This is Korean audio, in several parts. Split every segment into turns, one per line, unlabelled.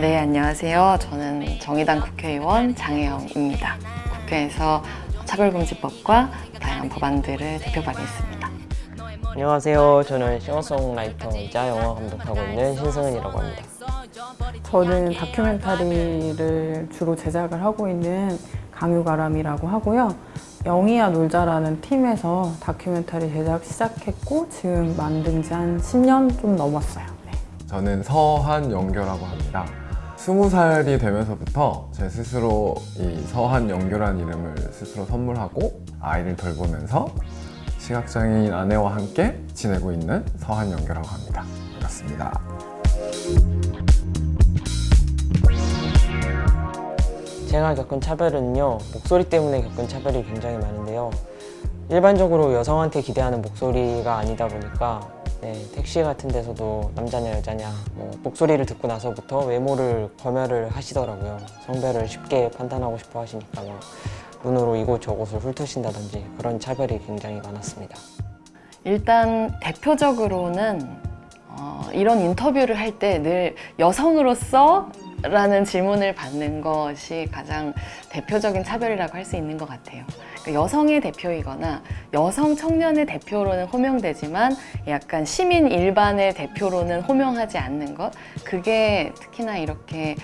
네, 안녕하세요. 저는 정의당 국회의원 장혜영입니다. 국회에서 차별금지법과 다양한 법안들을 대표받고 있습니다.
안녕하세요. 저는 싱어송라이터이자 영화 감독하고 있는 신승은이라고 합니다.
저는 다큐멘터리를 주로 제작을 하고 있는 강유가람이라고 하고요. 영희야 놀자라는 팀에서 다큐멘터리 제작 시작했고 지금 만든 지 한 10년 좀 넘었어요. 네.
저는 서한영교라고 합니다. 20살이 되면서부터 제 스스로 이 서한영교라는 이름을 스스로 선물하고 아이를 돌보면서 시각장애인 아내와 함께 지내고 있는 서한영교라고 합니다. 반갑습니다.
제가 겪은 차별은요, 목소리 때문에 겪은 차별이 굉장히 많은데요. 일반적으로 여성한테 기대하는 목소리가 아니다 보니까 택시 같은 데서도 남자냐 여자냐 목소리를 듣고 나서부터 외모를 검열을 하시더라고요. 성별을 쉽게 판단하고 싶어 하시니까 눈으로 이곳저곳을 훑으신다든지 그런 차별이 굉장히 많았습니다.
일단 대표적으로는 이런 인터뷰를 할 때 늘 여성으로서? 라는 질문을 받는 것이 가장 대표적인 차별이라고 할 수 있는 것 같아요. 그러니까 여성의 대표이거나 여성 청년의 대표로는 호명되지만 약간 시민 일반의 대표로는 호명하지 않는 것, 그게 특히나 이렇게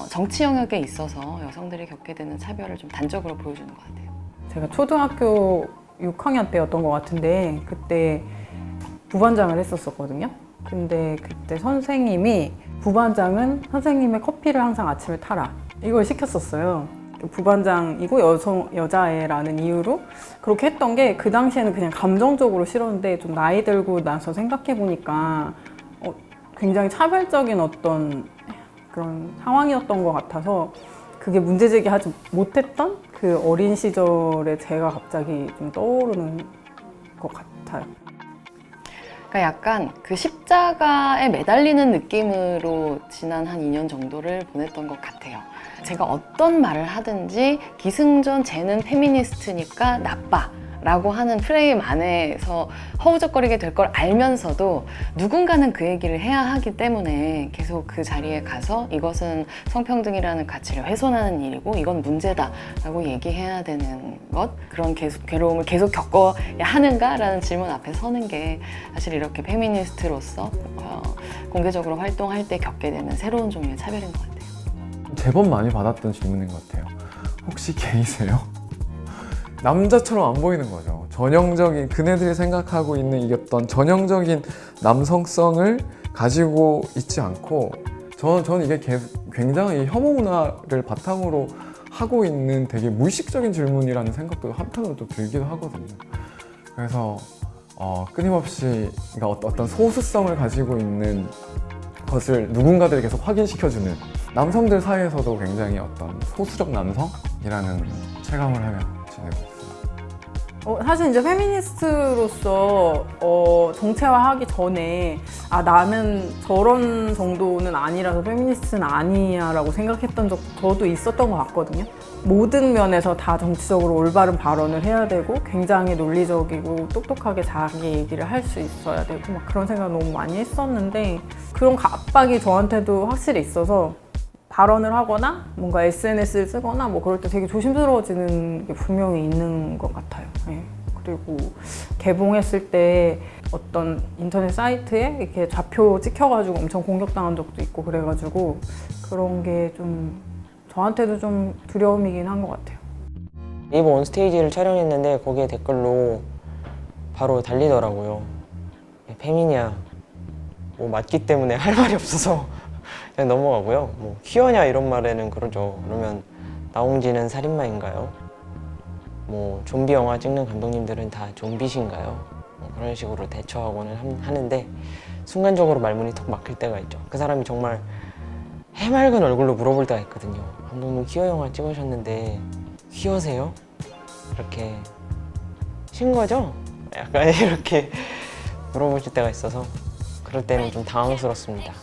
정치 영역에 있어서 여성들이 겪게 되는 차별을 좀 단적으로 보여주는 것 같아요.
제가 초등학교 6학년 때였던 것 같은데 그때 부반장을 했었거든요. 근데 그때 선생님이 부반장은 선생님의 커피를 항상 아침에 타라 이걸 시켰었어요. 부반장이고 여자애라는 이유로 그렇게 했던 게 그 당시에는 그냥 감정적으로 싫었는데 좀 나이 들고 나서 생각해 보니까 굉장히 차별적인 어떤 그런 상황이었던 것 같아서 그게 문제제기하지 못했던 그 어린 시절의 제가 갑자기 좀 떠오르는 것 같아요.
그러니까 약간 그 십자가에 매달리는 느낌으로 지난 한 2년 정도를 보냈던 것 같아요. 제가 어떤 말을 하든지 기승전 쟤는 페미니스트니까 나빠 라고 하는 프레임 안에서 허우적거리게 될 걸 알면서도 누군가는 그 얘기를 해야 하기 때문에 계속 그 자리에 가서 이것은 성평등이라는 가치를 훼손하는 일이고 이건 문제다 라고 얘기해야 되는 것, 그런 괴로움을 계속 겪어야 하는가 라는 질문 앞에 서는 게 사실 이렇게 페미니스트로서 공개적으로 활동할 때 겪게 되는 새로운 종류의 차별인 것 같아요.
제법 많이 받았던 질문인 것 같아요. 혹시 게이세요? 남자처럼 안 보이는 거죠. 전형적인, 그네들이 생각하고 있는 이 어떤 전형적인 남성성을 가지고 있지 않고 저는 이게 굉장히 혐오 문화를 바탕으로 하고 있는 되게 무의식적인 질문이라는 생각도 한편으로 또 들기도 하거든요. 그래서 끊임없이 그러니까 어떤 소수성을 가지고 있는 것을 누군가들이 계속 확인시켜주는, 남성들 사이에서도 굉장히 어떤 소수적 남성이라는 체감을 하며 지내고 있습니다.
사실 이제 페미니스트로서 정체화하기 전에 나는 저런 정도는 아니라서 페미니스트는 아니야 라고 생각했던 적 저도 있었던 것 같거든요. 모든 면에서 다 정치적으로 올바른 발언을 해야 되고 굉장히 논리적이고 똑똑하게 자기 얘기를 할 수 있어야 되고 막 그런 생각을 너무 많이 했었는데 그런 압박이 저한테도 확실히 있어서 발언을 하거나 뭔가 SNS를 쓰거나 그럴 때 되게 조심스러워지는 게 분명히 있는 것 같아요. 네. 그리고 개봉했을 때 어떤 인터넷 사이트에 이렇게 좌표 찍혀가지고 엄청 공격당한 적도 있고 그래가지고 그런 게 좀 저한테도 좀 두려움이긴 한 것 같아요.
네이버 온스테이지를 촬영했는데 거기에 댓글로 바로 달리더라고요. 페미니아 맞기 때문에 할 말이 없어서 그냥 넘어가고요. 퀴어냐 이런 말에는 그러죠. 그러면 나홍진은 살인마인가요? 좀비 영화 찍는 감독님들은 다 좀비신가요? 그런 식으로 대처하고는 하는데 순간적으로 말문이 턱 막힐 때가 있죠. 그 사람이 정말 해맑은 얼굴로 물어볼 때가 있거든요. 감독님 퀴어 영화 찍으셨는데 퀴어세요? 이렇게 신 거죠? 약간 이렇게 물어보실 때가 있어서 그럴 때는 좀 당황스럽습니다.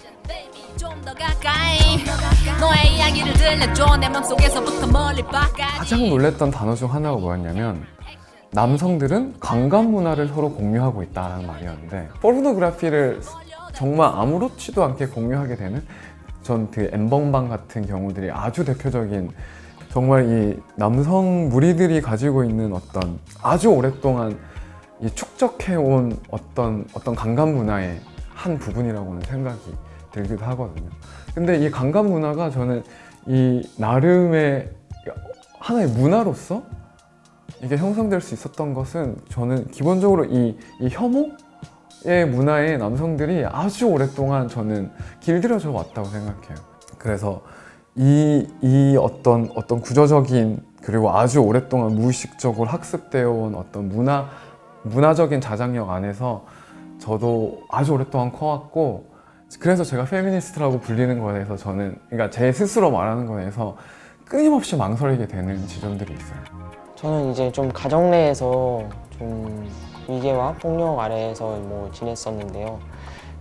가장 놀랬던 단어 중 하나가 뭐였냐면 남성들은 강간 문화를 서로 공유하고 있다는 말이었는데 포르노그래피를 정말 아무렇지도 않게 공유하게 되는 전 그 엠번방 같은 경우들이 아주 대표적인 정말 이 남성 무리들이 가지고 있는 어떤 아주 오랫동안 이 축적해온 어떤 강간 문화의 한 부분이라고는 생각이 들기도 하거든요. 근데 이 강간 문화가 저는 이 나름의 하나의 문화로서 이게 형성될 수 있었던 것은 저는 기본적으로 이 혐오의 문화에 남성들이 아주 오랫동안 저는 길들여져 왔다고 생각해요. 그래서 이 어떤 구조적인 그리고 아주 오랫동안 무의식적으로 학습되어 온 어떤 문화적인 자장력 안에서 저도 아주 오랫동안 커왔고, 그래서 제가 페미니스트라고 불리는 거에 대해서 저는, 그러니까 제 스스로 말하는 거에 대해서 끊임없이 망설이게 되는 지점들이 있어요.
저는 이제 좀 가정 내에서 좀 위계와 폭력 아래에서 뭐 지냈었는데요.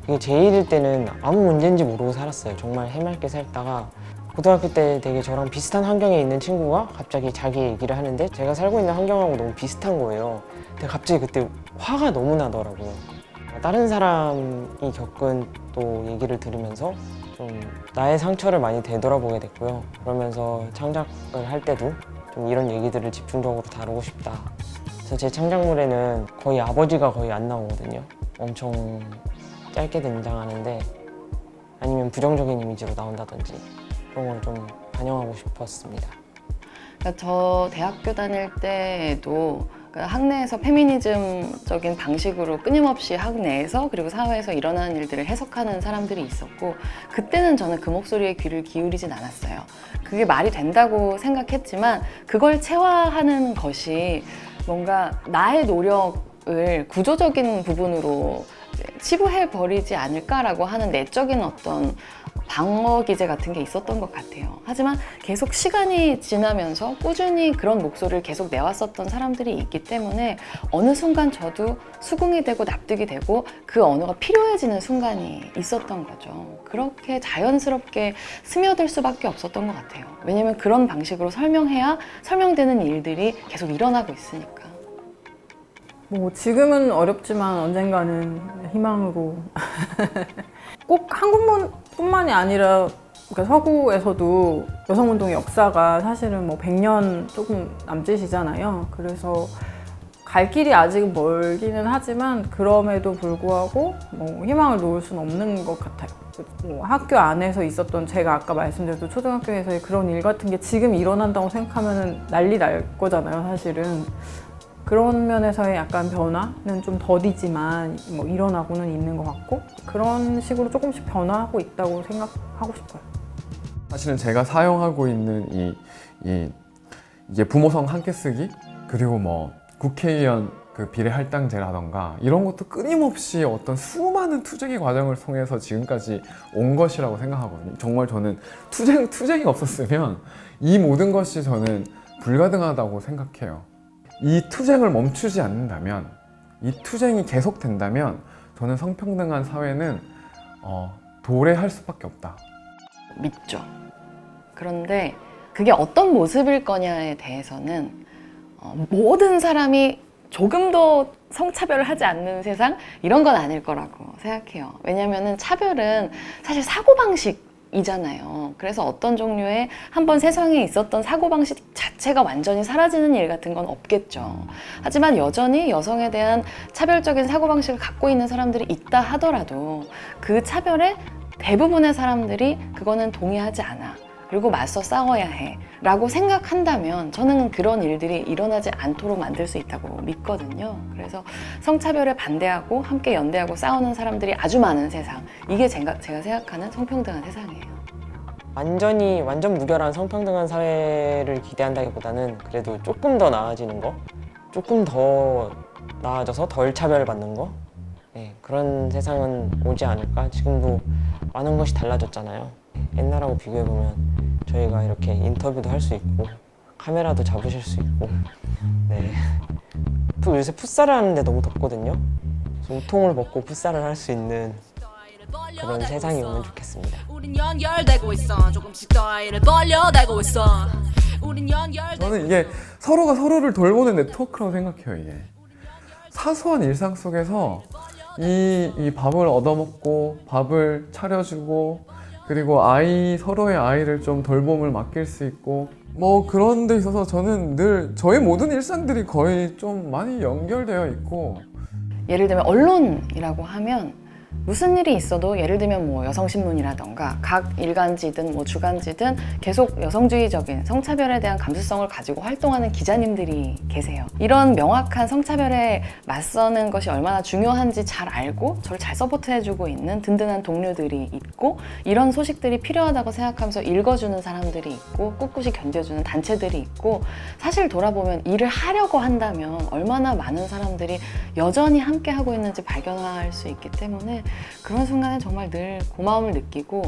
이게 제1일 때는 아무 문제인지 모르고 살았어요. 정말 해맑게 살다가 고등학교 때 되게 저랑 비슷한 환경에 있는 친구가 갑자기 자기 얘기를 하는데 제가 살고 있는 환경하고 너무 비슷한 거예요. 근데 갑자기 그때 화가 너무 나더라고요. 다른 사람이 겪은 또 얘기를 들으면서 좀 나의 상처를 많이 되돌아보게 됐고요. 그러면서 창작을 할 때도 좀 이런 얘기들을 집중적으로 다루고 싶다. 그래서 제 창작물에는 거의 아버지가 거의 안 나오거든요. 엄청 짧게 등장하는데 아니면 부정적인 이미지로 나온다든지 그런 걸 좀 반영하고 싶었습니다.
그러니까 저 대학교 다닐 때에도 그러니까 학내에서 페미니즘적인 방식으로 끊임없이 학내에서 그리고 사회에서 일어나는 일들을 해석하는 사람들이 있었고, 그때는 저는 그 목소리에 귀를 기울이진 않았어요. 그게 말이 된다고 생각했지만 그걸 체화하는 것이 뭔가 나의 노력을 구조적인 부분으로 치부해버리지 않을까라고 하는 내적인 어떤 방어 기제 같은 게 있었던 것 같아요. 하지만 계속 시간이 지나면서 꾸준히 그런 목소리를 계속 내왔었던 사람들이 있기 때문에 어느 순간 저도 수긍이 되고 납득이 되고 그 언어가 필요해지는 순간이 있었던 거죠. 그렇게 자연스럽게 스며들 수밖에 없었던 것 같아요. 왜냐면 그런 방식으로 설명해야 설명되는 일들이 계속 일어나고 있으니까.
뭐 지금은 어렵지만 언젠가는 희망으로 꼭 한국뿐만이 아니라 그러니까 서구에서도 여성운동의 역사가 사실은 뭐 100년 조금 남짓이잖아요. 그래서 갈 길이 아직은 멀기는 하지만 그럼에도 불구하고 뭐 희망을 놓을 수는 없는 것 같아요. 뭐 학교 안에서 있었던 제가 아까 말씀드렸던 초등학교에서의 그런 일 같은 게 지금 일어난다고 생각하면 난리 날 거잖아요, 사실은. 그런 면에서의 약간 변화는 좀 더디지만 뭐 일어나고는 있는 것 같고 그런 식으로 조금씩 변화하고 있다고 생각하고 싶어요.
사실은 제가 사용하고 있는 이게 부모성 함께 쓰기 그리고 뭐 국회의원 그 비례 할당제라던가 이런 것도 끊임없이 어떤 수많은 투쟁의 과정을 통해서 지금까지 온 것이라고 생각하거든요. 정말 저는 투쟁이 없었으면 이 모든 것이 저는 불가능하다고 생각해요. 이 투쟁을 멈추지 않는다면, 이 투쟁이 계속된다면 저는 성평등한 사회는 도래할 수밖에 없다.
믿죠. 그런데 그게 어떤 모습일 거냐에 대해서는 모든 사람이 조금도 성차별을 하지 않는 세상 이런 건 아닐 거라고 생각해요. 왜냐면은 차별은 사실 사고방식이잖아요. 그래서 어떤 종류의 한번 세상에 있었던 사고방식 자체가 완전히 사라지는 일 같은 건 없겠죠. 하지만 여전히 여성에 대한 차별적인 사고방식을 갖고 있는 사람들이 있다 하더라도 그 차별에 대부분의 사람들이 그거는 동의하지 않아. 그리고 맞서 싸워야 해 라고 생각한다면 저는 그런 일들이 일어나지 않도록 만들 수 있다고 믿거든요. 그래서 성차별에 반대하고 함께 연대하고 싸우는 사람들이 아주 많은 세상, 이게 제가 생각하는 성평등한 세상이에요.
완전 무결한 성평등한 사회를 기대한다기보다는 그래도 조금 더 나아지는 거, 조금 더 나아져서 덜 차별받는 거, 네, 그런 세상은 오지 않을까. 지금도 많은 것이 달라졌잖아요. 옛날하고 비교해보면 저희가 이렇게 인터뷰도 할 수 있고 카메라도 잡으실 수 있고, 네. 요새 풋살을 하는데 너무 덥거든요. 그래서 우통을 벗고 풋살을 할 수 있는 그런 세상이 오면 좋겠습니다.
저는 이게 서로가 서로를 돌보는 네트워크라고 생각해요. 이게 사소한 일상 속에서 이 밥을 얻어먹고 밥을 차려주고 그리고 서로의 아이를 좀 돌봄을 맡길 수 있고 뭐 그런 데 있어서 저는 늘 저의 모든 일상들이 거의 좀 많이 연결되어 있고
예를 들면 언론이라고 하면 무슨 일이 있어도 예를 들면 뭐 여성신문이라던가 각 일간지든 뭐 주간지든 계속 여성주의적인 성차별에 대한 감수성을 가지고 활동하는 기자님들이 계세요. 이런 명확한 성차별에 맞서는 것이 얼마나 중요한지 잘 알고 저를 잘 서포트해주고 있는 든든한 동료들이 있고 이런 소식들이 필요하다고 생각하면서 읽어주는 사람들이 있고 꿋꿋이 견뎌주는 단체들이 있고 사실 돌아보면 일을 하려고 한다면 얼마나 많은 사람들이 여전히 함께하고 있는지 발견할 수 있기 때문에 그런 순간에 정말 늘 고마움을 느끼고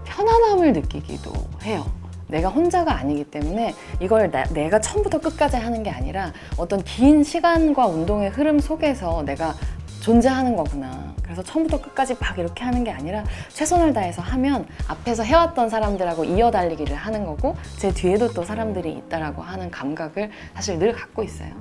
편안함을 느끼기도 해요. 내가 혼자가 아니기 때문에 이걸 내가 처음부터 끝까지 하는 게 아니라 어떤 긴 시간과 운동의 흐름 속에서 내가 존재하는 거구나. 그래서 처음부터 끝까지 막 이렇게 하는 게 아니라 최선을 다해서 하면 앞에서 해왔던 사람들하고 이어달리기를 하는 거고 제 뒤에도 또 사람들이 있다라고 하는 감각을 사실 늘 갖고 있어요.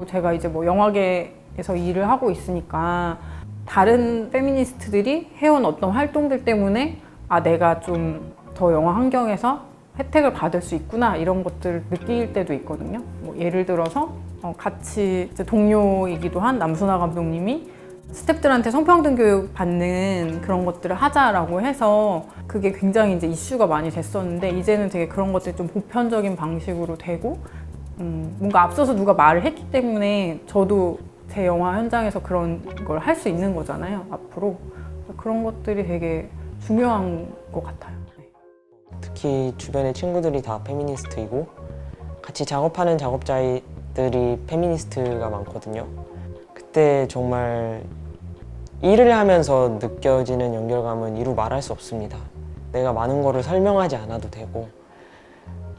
제가 이제 뭐 영화계에서 일을 하고 있으니까 다른 페미니스트들이 해온 어떤 활동들 때문에 내가 좀 더 영화 환경에서 혜택을 받을 수 있구나 이런 것들을 느낄 때도 있거든요. 뭐 예를 들어서 같이 이제 동료이기도 한 남순아 감독님이 스태프들한테 성평등 교육 받는 그런 것들을 하자라고 해서 그게 굉장히 이제 이슈가 많이 됐었는데 이제는 되게 그런 것들이 좀 보편적인 방식으로 되고 뭔가 앞서서 누가 말을 했기 때문에 저도 제 영화 현장에서 그런 걸 할 수 있는 거잖아요, 앞으로. 그런 것들이 되게 중요한 것 같아요. 네.
특히 주변의 친구들이 다 페미니스트이고 같이 작업하는 작업자들이 페미니스트가 많거든요. 그때 정말 일을 하면서 느껴지는 연결감은 이루 말할 수 없습니다. 내가 많은 거를 설명하지 않아도 되고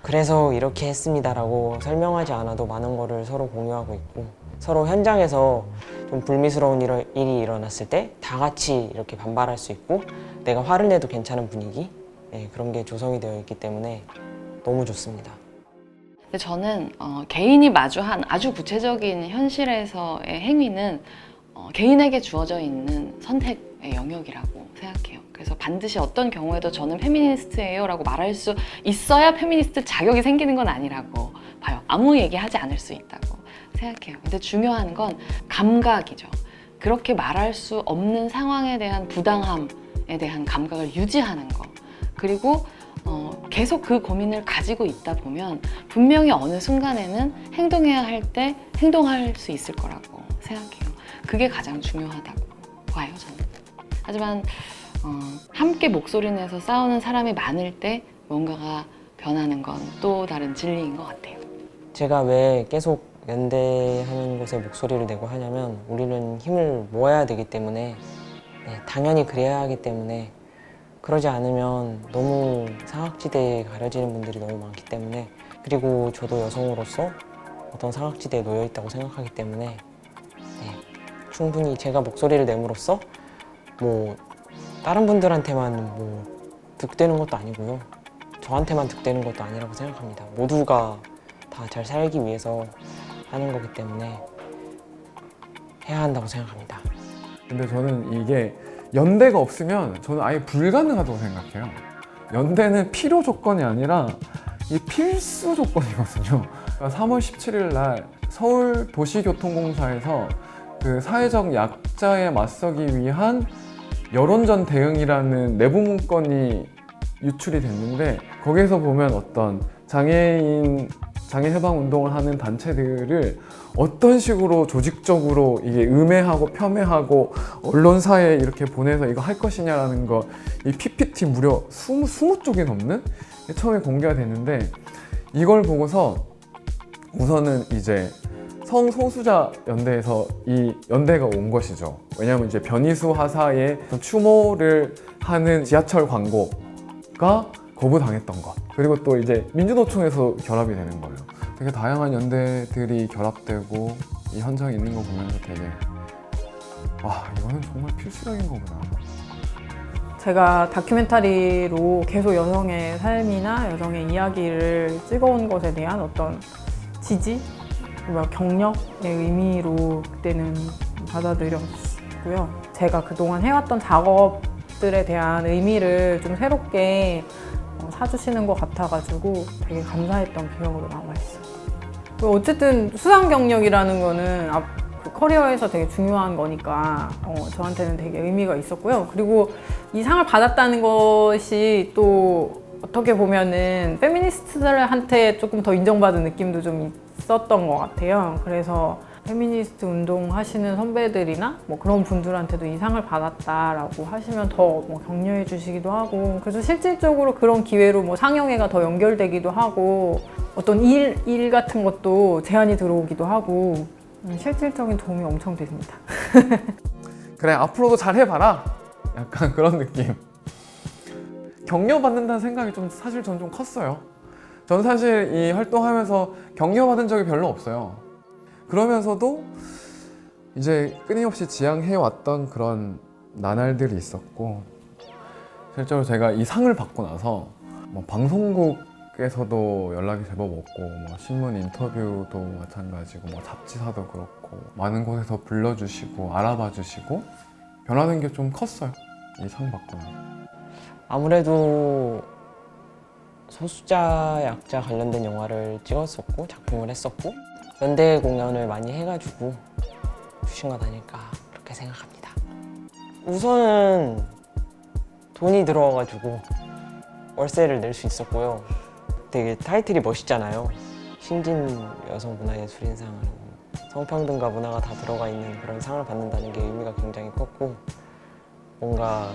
그래서 이렇게 했습니다라고 설명하지 않아도 많은 거를 서로 공유하고 있고 서로 현장에서 좀 불미스러운 일이 일어났을 때 다 같이 이렇게 반발할 수 있고 내가 화를 내도 괜찮은 분위기 그런 게 조성이 되어 있기 때문에 너무 좋습니다.
근데 저는 개인이 마주한 아주 구체적인 현실에서의 행위는 개인에게 주어져 있는 선택의 영역이라고 생각해요. 그래서 반드시 어떤 경우에도 저는 페미니스트예요 라고 말할 수 있어야 페미니스트 자격이 생기는 건 아니라고 봐요. 아무 얘기하지 않을 수 있다고 생각해요. 근데 중요한 건 감각이죠. 그렇게 말할 수 없는 상황에 대한 부당함에 대한 감각을 유지하는 거. 그리고 계속 그 고민을 가지고 있다 보면 분명히 어느 순간에는 행동해야 할 때 행동할 수 있을 거라고 생각해요. 그게 가장 중요하다고 봐요, 저는. 하지만 함께 목소리 내서 싸우는 사람이 많을 때 뭔가가 변하는 건 또 다른 진리인 것 같아요.
제가 왜 계속 연대하는 곳에 목소리를 내고 하냐면 우리는 힘을 모아야 되기 때문에 당연히 그래야 하기 때문에 그러지 않으면 너무 사각지대에 가려지는 분들이 너무 많기 때문에 그리고 저도 여성으로서 어떤 사각지대에 놓여 있다고 생각하기 때문에 충분히 제가 목소리를 내므로써 뭐 다른 분들한테만 뭐 득되는 것도 아니고요. 저한테만 득되는 것도 아니라고 생각합니다. 모두가 다 잘 살기 위해서 하는 거기 때문에 해야 한다고 생각합니다.
근데 저는 이게 연대가 없으면 저는 아예 불가능하다고 생각해요. 연대는 필요 조건이 아니라 이 필수 조건이거든요. 그러니까 3월 17일 날 서울도시교통공사에서 그 사회적 약자에 맞서기 위한 여론전 대응이라는 내부 문건이 유출이 됐는데 거기에서 보면 어떤 장애 해방 운동을 하는 단체들을 어떤 식으로 조직적으로 이게 음해하고 폄훼하고 언론사에 이렇게 보내서 이거 할 것이냐라는 거 이 PPT 무려 20쪽이 넘는 게 처음에 공개가 됐는데 이걸 보고서 우선은 이제 성소수자 연대에서 이 연대가 온 것이죠. 왜냐하면 이제 변희수 하사의 추모를 하는 지하철 광고가 거부당했던 것. 그리고 또 이제 민주노총에서 결합이 되는 거예요. 되게 다양한 연대들이 결합되고 이 현장에 있는 거 보면서 되게 와, 이거는 정말 필수적인 거구나.
제가 다큐멘터리로 계속 여성의 삶이나 여성의 이야기를 찍어온 것에 대한 어떤 지지, 격려의 의미로 그때는 받아들였고요. 제가 그동안 해왔던 작업들에 대한 의미를 좀 새롭게 사주시는 것 같아가지고 되게 감사했던 기억으로 남아있어요. 어쨌든 수상 경력이라는 거는 그 커리어에서 되게 중요한 거니까 저한테는 되게 의미가 있었고요. 그리고 이 상을 받았다는 것이 또 어떻게 보면은 페미니스트들한테 조금 더 인정받은 느낌도 좀 있었던 것 같아요. 그래서 페미니스트 운동 하시는 선배들이나 뭐 그런 분들한테도 이 상을 받았다라고 하시면 더 뭐 격려해 주시기도 하고, 그래서 실질적으로 그런 기회로 뭐 상영회가 더 연결되기도 하고, 어떤 일 같은 것도 제안이 들어오기도 하고, 실질적인 도움이 엄청 됩니다.
그래, 앞으로도 잘 해봐라. 약간 그런 느낌. 격려받는다는 생각이 좀 사실 전 좀 컸어요. 전 사실 이 활동하면서 격려받은 적이 별로 없어요. 그러면서도 이제 끊임없이 지향해왔던 그런 나날들이 있었고, 실제로 제가 이 상을 받고 나서 뭐 방송국에서도 연락이 제법 없고, 뭐 신문 인터뷰도 마찬가지고, 뭐 잡지사도 그렇고, 많은 곳에서 불러주시고 알아봐 주시고 변하는 게 좀 컸어요. 이 상 받고 나서.
아무래도 소수자 약자 관련된 영화를 찍었었고 작품을 했었고 연대 공연을 많이 해가지고 주신 것 아닐까 그렇게 생각합니다. 우선은 돈이 들어와가지고 월세를 낼 수 있었고요. 되게 타이틀이 멋있잖아요. 신진 여성문화예술인상을, 성평등과 문화가 다 들어가 있는 그런 상을 받는다는 게 의미가 굉장히 컸고, 뭔가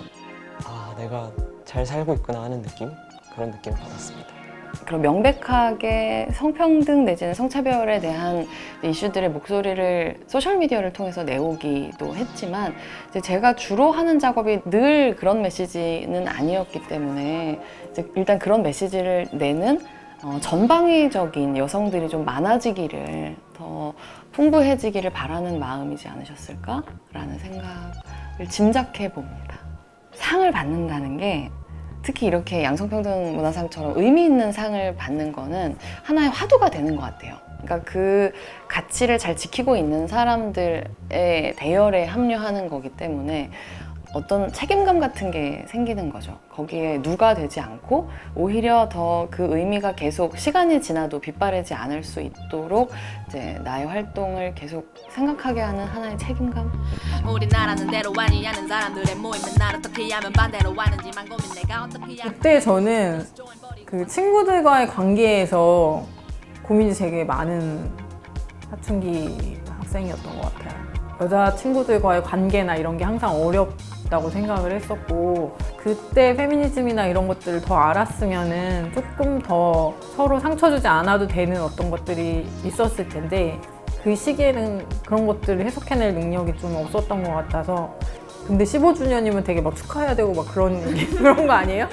내가 잘 살고 있구나 하는 느낌? 그런 느낌을 받았습니다.
그럼 명백하게 성평등 내지는 성차별에 대한 이슈들의 목소리를 소셜미디어를 통해서 내오기도 했지만, 이제 제가 주로 하는 작업이 늘 그런 메시지는 아니었기 때문에 이제 일단 그런 메시지를 내는 전방위적인 여성들이 좀 많아지기를, 더 풍부해지기를 바라는 마음이지 않으셨을까라는 생각을 짐작해 봅니다. 상을 받는다는 게 특히 이렇게 양성평등 문화상처럼 의미 있는 상을 받는 거는 하나의 화두가 되는 것 같아요. 그러니까 그 가치를 잘 지키고 있는 사람들의 대열에 합류하는 거기 때문에 어떤 책임감 같은 게 생기는 거죠. 거기에 누가 되지 않고 오히려 더 그 의미가 계속 시간이 지나도 빗바래지 않을 수 있도록 이제 나의 활동을 계속 생각하게 하는 하나의 책임감?
우리나라는 대로 아니냐는 사람들의 모임은 날 어떻게 하면 반대로 하는지만 고민 내가 어떻게 하면
그때 저는 그 친구들과의 관계에서 고민이 되게 많은 사춘기 학생이었던 것 같아요. 여자 친구들과의 관계나 이런 게 항상 어렵다고 생각을 했었고, 그때 페미니즘이나 이런 것들을 더 알았으면은 조금 더 서로 상처 주지 않아도 되는 어떤 것들이 있었을 텐데, 그 시기에는 그런 것들을 해석해낼 능력이 좀 없었던 것 같아서. 근데 15주년이면 되게 막 축하해야 되고 막 그런 그런 거 아니에요?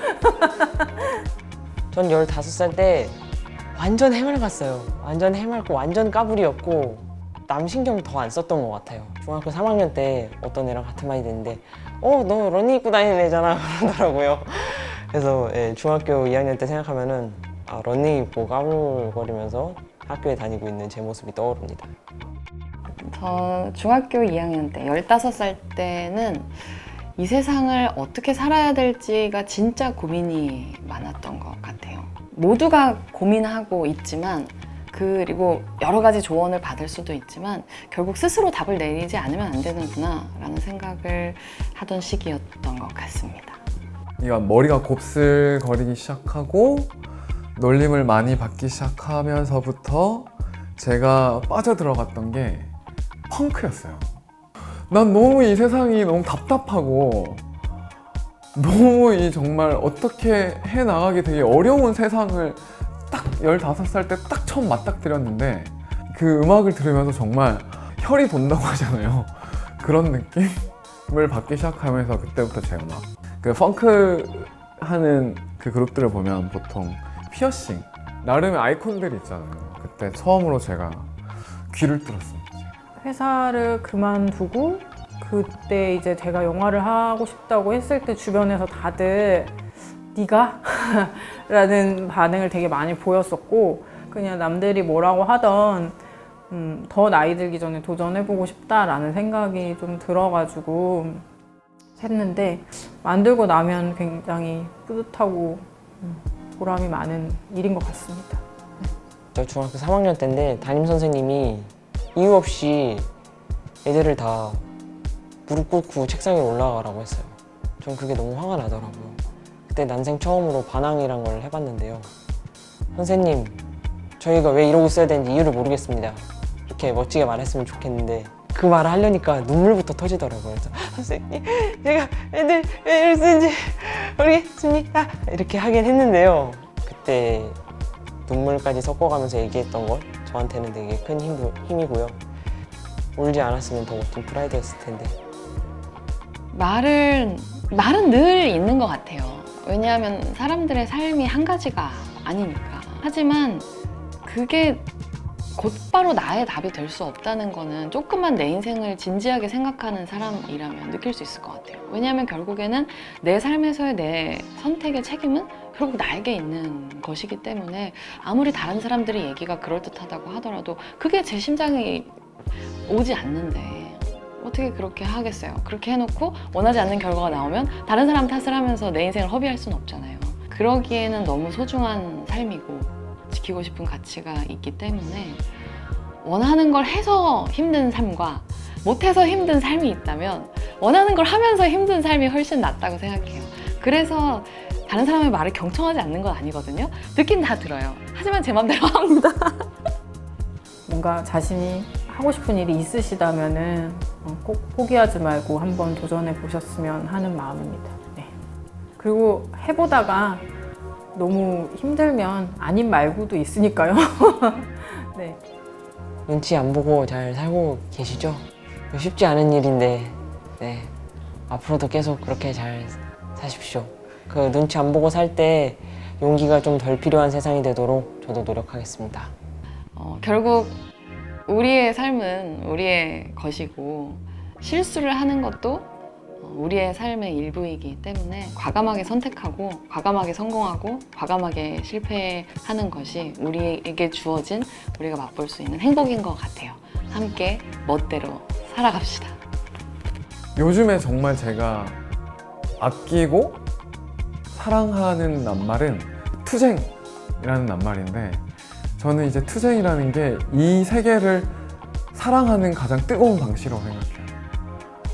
전 15살 때 완전 해맑았어요. 완전 해맑고 완전 까불이었고 남 신경 더 안 썼던 것 같아요. 중학교 3학년 때 어떤 애랑 같은 반이 됐는데 너 러닝 입고 다니는 애잖아 그러더라고요. 그래서 중학교 2학년 때 생각하면은 러닝 입고 까불거리면서 학교에 다니고 있는 제 모습이 떠오릅니다.
저 중학교 2학년 때 15살 때는 이 세상을 어떻게 살아야 될지가 진짜 고민이 많았던 것 같아요. 모두가 고민하고 있지만, 그리고 여러 가지 조언을 받을 수도 있지만 결국 스스로 답을 내리지 않으면 안 되는구나 라는 생각을 하던 시기였던 것 같습니다.
그러니까 머리가 곱슬거리기 시작하고 놀림을 많이 받기 시작하면서부터 제가 빠져들어갔던 게 펑크였어요. 난 너무 이 세상이 너무 답답하고 너무 이 정말 어떻게 해나가기 되게 어려운 세상을 딱 15살 때 딱 처음 맞닥뜨렸는데, 그 음악을 들으면서 정말 혈이 돈다고 하잖아요. 그런 느낌을 받기 시작하면서 그때부터 제가 막 그 펑크 하는 그 그룹들을 보면 보통 피어싱, 나름의 아이콘들이 있잖아요. 그때 처음으로 제가 귀를 뚫었습니다.
회사를 그만두고 그때 이제 제가 영화를 하고 싶다고 했을 때 주변에서 다들 네가? 라는 반응을 되게 많이 보였었고, 그냥 남들이 뭐라고 하던 더 나이 들기 전에 도전해보고 싶다라는 생각이 좀 들어가지고 했는데 만들고 나면 굉장히 뿌듯하고 보람이 많은 일인 것 같습니다.
저 중학교 3학년 때인데 담임 선생님이 이유 없이 애들을 다 무릎 꿇고 책상 위에 올라가라고 했어요. 전 그게 너무 화가 나더라고요. 그때 난생 처음으로 반항이란 걸 해봤는데요. 선생님, 저희가 왜 이러고 있어야 되는지 이유를 모르겠습니다. 이렇게 멋지게 말했으면 좋겠는데 그 말을 하려니까 눈물부터 터지더라고요. 그래서 선생님, 제가 애들 왜 이러고 있는지 모르겠습니다. 이렇게 하긴 했는데요. 그때 눈물까지 섞어가면서 얘기했던 것 저한테는 되게 큰 힘이고요. 울지 않았으면 더 멋진 프라이드였을 텐데.
말은 늘 있는 것 같아요. 왜냐하면 사람들의 삶이 한 가지가 아니니까. 하지만 그게 곧바로 나의 답이 될 수 없다는 거는 조금만 내 인생을 진지하게 생각하는 사람이라면 느낄 수 있을 것 같아요. 왜냐하면 결국에는 내 삶에서의 내 선택의 책임은 결국 나에게 있는 것이기 때문에 아무리 다른 사람들의 얘기가 그럴듯하다고 하더라도 그게 제 심장이 오지 않는데 어떻게 그렇게 하겠어요. 그렇게 해놓고 원하지 않는 결과가 나오면 다른 사람 탓을 하면서 내 인생을 허비할 수는 없잖아요. 그러기에는 너무 소중한 삶이고 지키고 싶은 가치가 있기 때문에 원하는 걸 해서 힘든 삶과 못해서 힘든 삶이 있다면 원하는 걸 하면서 힘든 삶이 훨씬 낫다고 생각해요. 그래서 다른 사람의 말을 경청하지 않는 건 아니거든요. 듣긴 다 들어요. 하지만 제 맘대로 합니다.
뭔가 자신이 하고 싶은 일이 있으시다면은 꼭 포기하지 말고 한번 도전해 보셨으면 하는 마음입니다. 네. 그리고 해보다가 너무 힘들면 아님 말고도 있으니까요. 네.
눈치 안 보고 잘 살고 계시죠? 쉽지 않은 일인데 네. 앞으로도 계속 그렇게 잘 사십시오. 그 눈치 안 보고 살 때 용기가 좀 덜 필요한 세상이 되도록 저도 노력하겠습니다.
결국 우리의 삶은 우리의 것이고 실수를 하는 것도 우리의 삶의 일부이기 때문에 과감하게 선택하고 과감하게 성공하고 과감하게 실패하는 것이 우리에게 주어진 우리가 맛볼 수 있는 행복인 것 같아요. 함께 멋대로 살아갑시다.
요즘에 정말 제가 아끼고 사랑하는 낱말은 투쟁이라는 낱말인데 저는 이제 투쟁이라는 게 이 세계를 사랑하는 가장 뜨거운 방식이라고 생각해요.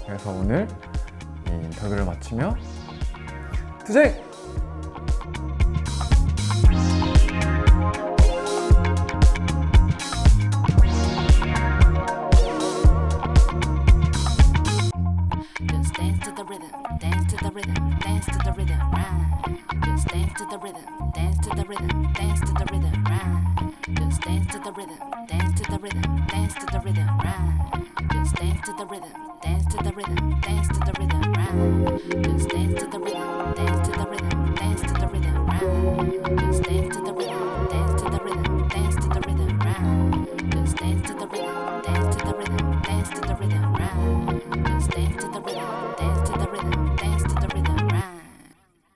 그래서 오늘 이 인터뷰를 마치며 투쟁!
Just dance to the rhythm, dance to the rhythm, dance to the rhythm, right. Just dance to the rhythm, dance to the rhythm, dance to the rhythm, right. Just dance to the rhythm, dance to the rhythm, dance to the rhythm, right. Just dance to the rhythm, dance to the rhythm, dance to the rhythm, right. Just dance to the rhythm, dance to the rhythm, dance to the rhythm, right. Just dance to the rhythm.